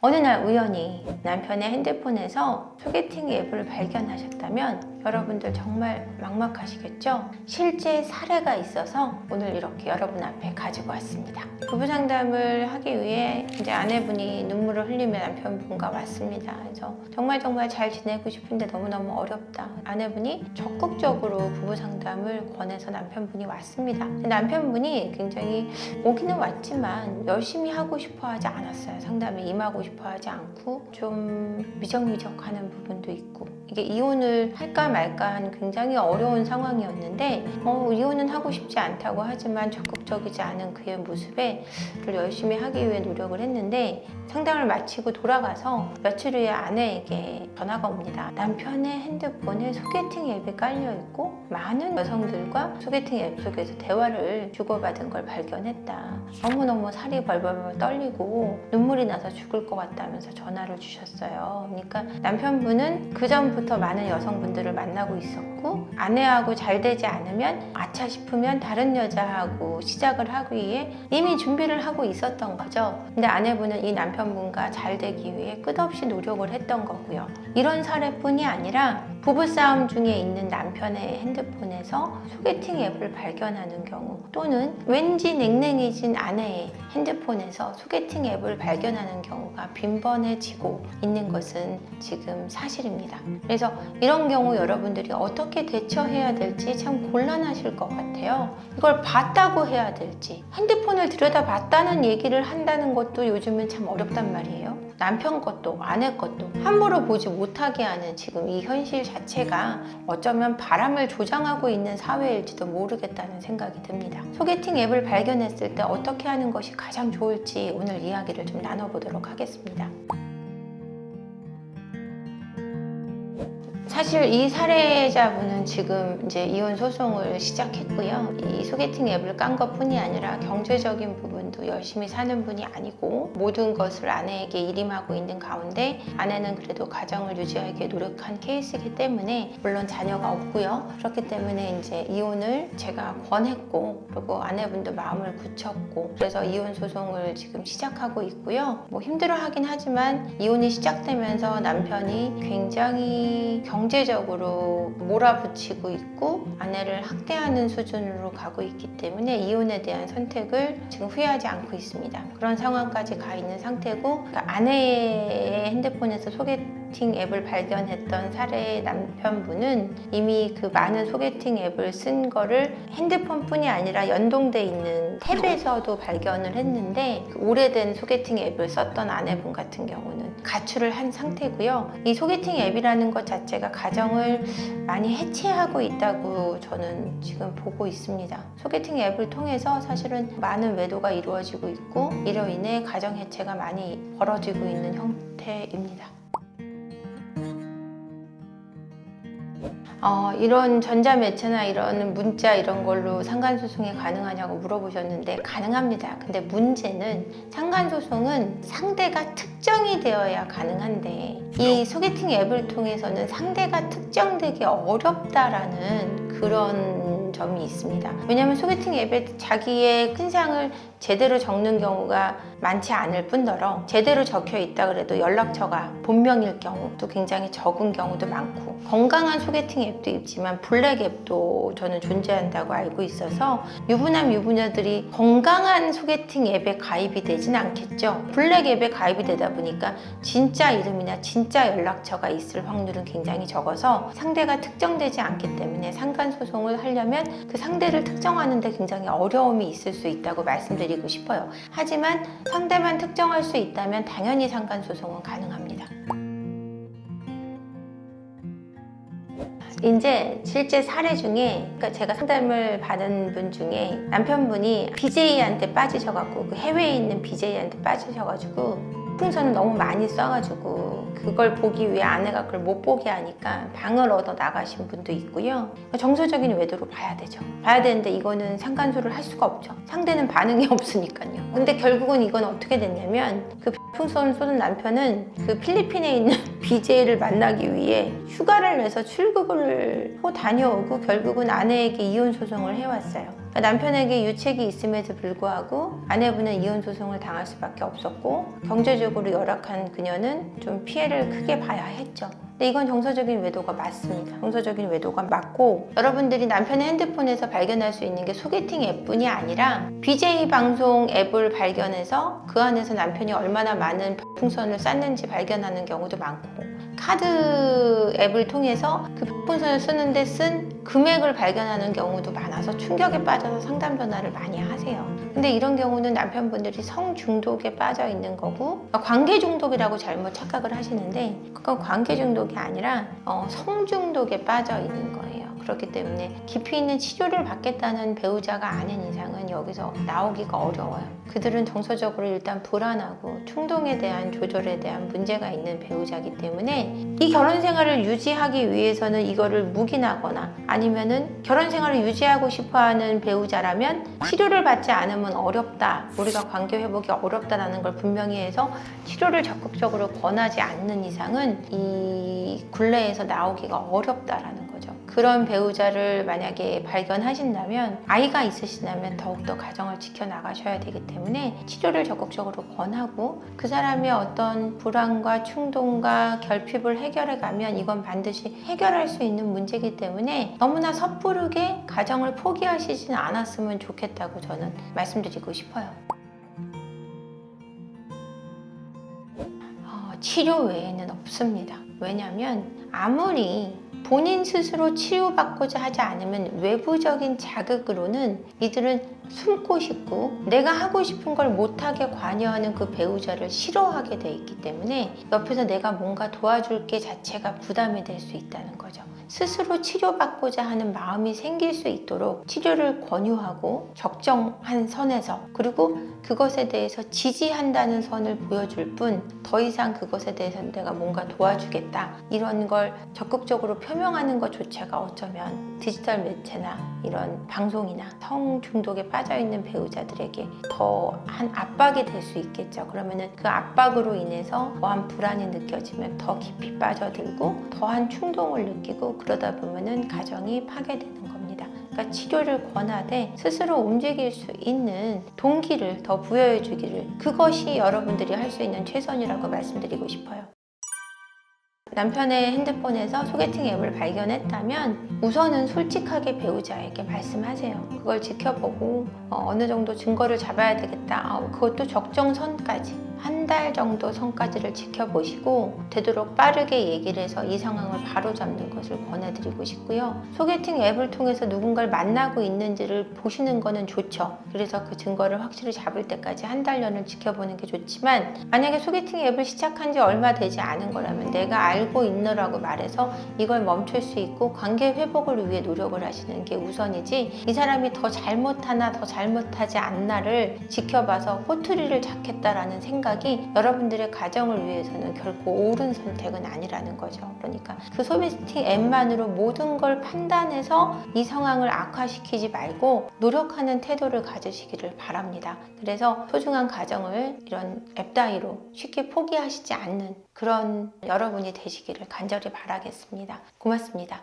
어느 날 우연히 남편의 핸드폰에서 소개팅 앱을 발견하셨다면 여러분들 정말 막막하시겠죠? 실제 사례가 있어서 오늘 이렇게 여러분 앞에 가지고 왔습니다. 부부 상담을 하기 위해 이제 아내분이 눈물을 흘리며 남편분과 왔습니다. 그래서 정말 잘 지내고 싶은데 너무너무 어렵다. 아내분이 적극적으로 부부 상담을 권해서 남편분이 왔습니다. 남편분이 굉장히 오기는 왔지만 열심히 하고 싶어 하지 않았어요. 상담에 임하고 싶어 하지 않고 좀 미적미적하는 부분도 있고, 이게 이혼을 할까 말까 하는 굉장히 어려운 상황이었는데 이혼은 하고 싶지 않다고 하지만 적극적이지 않은 그의 모습에 열심히 하기 위해 노력을 했는데, 상담을 마치고 돌아가서 며칠 후에 아내에게 전화가 옵니다. 남편의 핸드폰에 소개팅 앱이 깔려있고 많은 여성들과 소개팅 앱 속에서 대화를 주고받은 걸 발견했다. 너무너무 살이 벌벌 떨리고 눈물이 나서 죽을 것 같다면서 전화를 주셨어요. 그러니까 남편분은 그 전부터 많은 여성분들을 만나고 있었고, 아내하고 잘 되지 않으면 아차 싶으면 다른 여자하고 시작을 하기 위해 이미 준비를 하고 있었던 거죠. 근데 아내분은 이 남편분과 잘 되기 위해 끝없이 노력을 했던 거고요. 이런 사례뿐이 아니라 부부싸움 중에 있는 남편의 핸드폰에서 소개팅 앱을 발견하는 경우, 또는 왠지 냉랭해진 아내의 핸드폰에서 소개팅 앱을 발견하는 경우가 빈번해지고 있는 것은 지금 사실입니다. 그래서 이런 경우 여러분들이 어떻게 대처해야 될지 참 곤란하실 것 같아요. 이걸 봤다고 해야 될지, 핸드폰을 들여다봤다는 얘기를 한다는 것도 요즘은 참 어렵단 말이에요. 남편 것도 아내 것도 함부로 보지 못하게 하는 지금 이 현실 자체가 어쩌면 바람을 조장하고 있는 사회일지도 모르겠다는 생각이 듭니다. 소개팅 앱을 발견했을 때 어떻게 하는 것이 가장 좋을지 오늘 이야기를 좀 나눠보도록 하겠습니다. 사실 이 사례자분은 지금 이제 이혼 소송을 시작했고요. 이 소개팅 앱을 깐 것뿐이 아니라 경제적인 부분도 열심히 사는 분이 아니고, 모든 것을 아내에게 일임하고 있는 가운데 아내는 그래도 가정을 유지하기 노력한 케이스이기 때문에 물론 자녀가 없고요. 그렇기 때문에 이제 이혼을 제가 권했고, 그리고 아내분도 마음을 굳혔고, 그래서 이혼 소송을 지금 시작하고 있고요. 힘들어하긴 하지만 이혼이 시작되면서 남편이 굉장히 경제적으로 몰아붙이고 있고 아내를 학대하는 수준으로 가고 있기 때문에 이혼에 대한 선택을 지금 후회하지 않고 있습니다. 그런 상황까지 가 있는 상태고, 그러니까 아내의 핸드폰에서 소개팅 앱을 발견했던 사례의 남편분은 이미 그 많은 소개팅 앱을 쓴 거를 핸드폰뿐이 아니라 연동돼 있는 탭에서도 발견을 했는데, 그 오래된 소개팅 앱을 썼던 아내분 같은 경우는 가출을 한 상태고요. 이 소개팅 앱이라는 것 자체가 가정을 많이 해체하고 있다고 저는 지금 보고 있습니다. 소개팅 앱을 통해서 사실은 많은 외도가 이루어지고 있고, 이로 인해 가정 해체가 많이 벌어지고 있는 형태입니다. 이런 전자매체나 이런 문자 이런 걸로 상간소송이 가능하냐고 물어보셨는데 가능합니다. 근데 문제는 상간소송은 상대가 특정이 되어야 가능한데, 이 소개팅 앱을 통해서는 상대가 특정되기 어렵다라는 그런 점이 있습니다. 왜냐하면 소개팅 앱에 자기의 큰상을 제대로 적는 경우가 많지 않을 뿐더러, 제대로 적혀 있다 그래도 연락처가 본명일 경우도 굉장히 적은 경우도 많고, 건강한 소개팅 앱도 있지만 블랙 앱도 저는 존재한다고 알고 있어서 유부남 유부녀들이 건강한 소개팅 앱에 가입이 되진 않겠죠. 블랙 앱에 가입이 되다 보니까 진짜 이름이나 진짜 연락처가 있을 확률은 굉장히 적어서 상대가 특정되지 않기 때문에 상간소송을 하려면 그 상대를 특정하는 데 굉장히 어려움이 있을 수 있다고 말씀드리고 싶어요. 하지만 상대만 특정할 수 있다면 당연히 상간소송은 가능합니다. 이제 실제 사례 중에, 그러니까 제가 상담을 받은 분 중에 남편분이 BJ한테 빠지셔가지고, 그 해외에 있는 BJ한테 빠지셔가지고 풍선을 너무 많이 쏴가지고 그걸 보기 위해 아내가 그걸 못 보게 하니까 방을 얻어 나가신 분도 있고요. 정서적인 외도로 봐야 되죠. 봐야 되는데 이거는 상간소를 할 수가 없죠. 상대는 반응이 없으니까요. 근데 결국은 이건 어떻게 됐냐면, 그 풍선을 쏘는 남편은 그 필리핀에 있는 BJ를 만나기 위해 휴가를 내서 출국을 다녀오고 결국은 아내에게 이혼 소송을 해왔어요. 그러니까 남편에게 유책이 있음에도 불구하고 아내분은 이혼 소송을 당할 수밖에 없었고 경제적으로 열악한 그녀는 좀 피해를 크게 봐야 했죠. 근데 이건 정서적인 외도가 맞습니다. 정서적인 외도가 맞고, 여러분들이 남편의 핸드폰에서 발견할 수 있는 게 소개팅 앱뿐이 아니라 BJ 방송 앱을 발견해서 그 안에서 남편이 얼마나 많은 별풍선을 쌌는지 발견하는 경우도 많고, 카드 앱을 통해서 그 별풍선을 쓰는데 쓴 금액을 발견하는 경우도 많아서 충격에 빠져서 상담 전화를 많이 하세요. 근데 이런 경우는 남편분들이 성 중독에 빠져 있는 거고, 관계 중독이라고 잘못 착각을 하시는데 그건 관계 중독이 아니라 성 중독에 빠져 있는 거예요. 그렇기 때문에 깊이 있는 치료를 받겠다는 배우자가 아닌 이상은 여기서 나오기가 어려워요. 그들은 정서적으로 일단 불안하고 충동에 대한 조절에 대한 문제가 있는 배우자이기 때문에 이 결혼 생활을 유지하기 위해서는 이거를 묵인하거나 아니면은 결혼 생활을 유지하고 싶어하는 배우자라면 치료를 받지 않으면 어렵다, 우리가 관계 회복이 어렵다라는 걸 분명히 해서 치료를 적극적으로 권하지 않는 이상은 이 굴레에서 나오기가 어렵다라는 거죠. 그런 배우자를 만약에 발견하신다면, 아이가 있으시다면 더욱더 가정을 지켜나가셔야 되기 때문에 치료를 적극적으로 권하고 그 사람의 어떤 불안과 충동과 결핍을 해결해 가면 이건 반드시 해결할 수 있는 문제이기 때문에 너무나 섣부르게 가정을 포기하시진 않았으면 좋겠다고 저는 말씀드리고 싶어요. 치료 외에는 없습니다. 왜냐하면 아무리 본인 스스로 치유받고자 하지 않으면 외부적인 자극으로는 이들은 숨고 싶고 내가 하고 싶은 걸 못하게 관여하는 그 배우자를 싫어하게 돼 있기 때문에 옆에서 내가 뭔가 도와줄 게 자체가 부담이 될 수 있다는 거죠. 스스로 치료받고자 하는 마음이 생길 수 있도록 치료를 권유하고 적정한 선에서, 그리고 그것에 대해서 지지한다는 선을 보여줄 뿐 더 이상 그것에 대해서 내가 뭔가 도와주겠다 이런 걸 적극적으로 표명하는 것조차가 어쩌면 디지털 매체나 이런 방송이나 성 중독에 빠져있는 배우자들에게 더한 압박이 될 수 있겠죠. 그러면은 그 압박으로 인해서 더한 불안이 느껴지면 더 깊이 빠져들고 더한 충동을 느끼고, 그러다 보면은 가정이 파괴되는 겁니다. 그러니까 치료를 권하되 스스로 움직일 수 있는 동기를 더 부여해 주기를, 그것이 여러분들이 할 수 있는 최선이라고 말씀드리고 싶어요. 남편의 핸드폰에서 소개팅 앱을 발견했다면 우선은 솔직하게 배우자에게 말씀하세요. 그걸 지켜보고 어느 정도 증거를 잡아야 되겠다. 그것도 적정선까지, 한 달 정도 선까지를 지켜보시고 되도록 빠르게 얘기를 해서 이 상황을 바로잡는 것을 권해드리고 싶고요. 소개팅 앱을 통해서 누군가를 만나고 있는지를 보시는 거는 좋죠. 그래서 그 증거를 확실히 잡을 때까지 한 달년을 지켜보는 게 좋지만, 만약에 소개팅 앱을 시작한 지 얼마 되지 않은 거라면 내가 알고 있노라고 말해서 이걸 멈출 수 있고 관계 회복을 위해 노력을 하시는 게 우선이지, 이 사람이 더 잘못하나 더 잘못하지 않나를 지켜봐서 꼬투리를 잡겠다라는 생각이 여러분들의 가정을 위해서는 결코 옳은 선택은 아니라는 거죠. 그러니까 그 소개팅 앱만으로 모든 걸 판단해서 이 상황을 악화시키지 말고 노력하는 태도를 가지시기를 바랍니다. 그래서 소중한 가정을 이런 앱 따위로 쉽게 포기하시지 않는 그런 여러분이 되시기를 간절히 바라겠습니다. 고맙습니다.